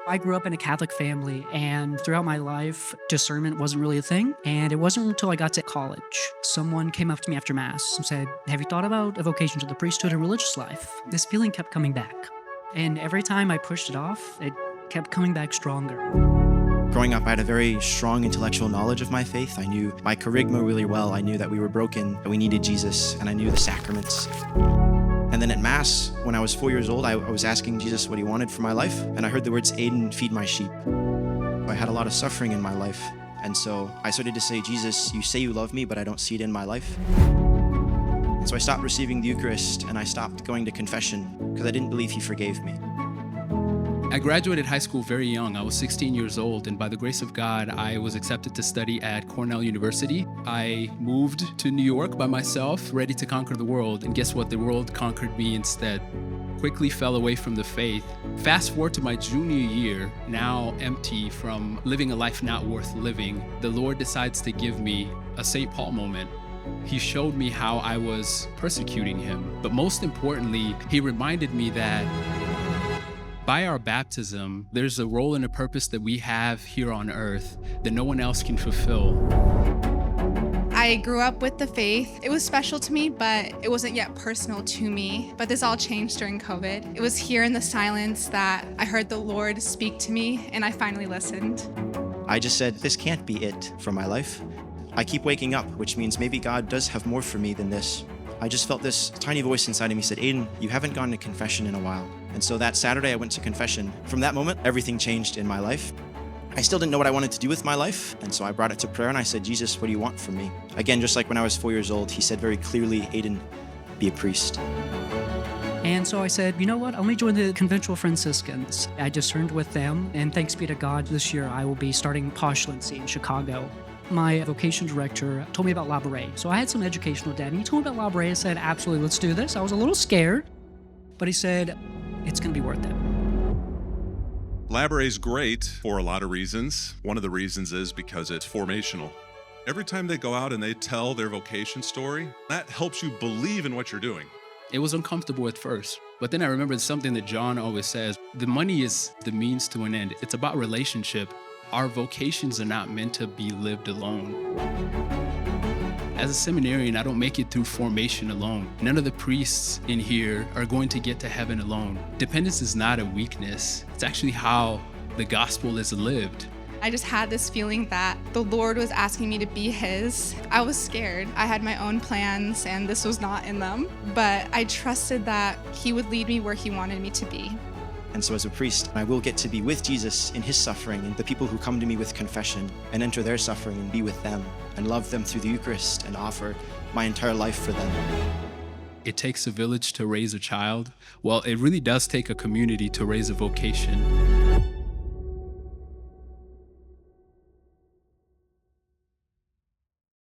I grew up in a Catholic family, and throughout my life, discernment wasn't really a thing. And it wasn't until I got to college, someone came up to me after Mass and said, "Have you thought about a vocation to the priesthood and religious life?" This feeling kept coming back. And every time I pushed it off, it kept coming back stronger. Growing up, I had a very strong intellectual knowledge of my faith. I knew my charisma really well. I knew that we were broken, and we needed Jesus, and I knew the sacraments. And then at Mass, when I was 4 years old, I was asking Jesus what he wanted for my life, and I heard the words, "Aiden, feed my sheep." I had a lot of suffering in my life, and so I started to say, "Jesus, you say you love me, but I don't see it in my life." And so I stopped receiving the Eucharist, and I stopped going to confession, because I didn't believe he forgave me. I graduated high school very young. I was 16 years old, and by the grace of God, I was accepted to study at Cornell University. I moved to New York by myself, ready to conquer the world, and guess what? The world conquered me instead. Quickly fell away from the faith. Fast forward to my junior year, now empty from living a life not worth living, the Lord decides to give me a St. Paul moment. He showed me how I was persecuting him, but most importantly, he reminded me that by our baptism, there's a role and a purpose that we have here on earth that no one else can fulfill. I grew up with the faith. It was special to me, but it wasn't yet personal to me. But this all changed during COVID. It was here in the silence that I heard the Lord speak to me, and I finally listened. I just said, this can't be it for my life. I keep waking up, which means maybe God does have more for me than this. I just felt this tiny voice inside of me said, "Aiden, you haven't gone to confession in a while." And so that Saturday I went to confession. From that moment, everything changed in my life. I still didn't know what I wanted to do with my life, and so I brought it to prayer and I said, "Jesus, what do you want from me?" Again, just like when I was 4 years old, he said very clearly, "Aiden, be a priest." And so I said, you know what, I'll only join the conventual Franciscans. I discerned with them, and thanks be to God, this year I will be starting postulancy in Chicago. My vocation director told me about Labouré, so I had some educational debt. And he told me about Labouré. I said, absolutely, let's do this. I was a little scared, but he said, it's going to be worth it. Laboré's great for a lot of reasons. One of the reasons is because it's formational. Every time they go out and they tell their vocation story, that helps you believe in what you're doing. It was uncomfortable at first, but then I remembered something that John always says, the money is the means to an end. It's about relationship. Our vocations are not meant to be lived alone. As a seminarian, I don't make it through formation alone. None of the priests in here are going to get to heaven alone. Dependence is not a weakness. It's actually how the gospel is lived. I just had this feeling that the Lord was asking me to be his. I was scared. I had my own plans and this was not in them, but I trusted that he would lead me where he wanted me to be. And so as a priest, I will get to be with Jesus in his suffering and the people who come to me with confession and enter their suffering and be with them and love them through the Eucharist and offer my entire life for them. It takes a village to raise a child. Well, it really does take a community to raise a vocation.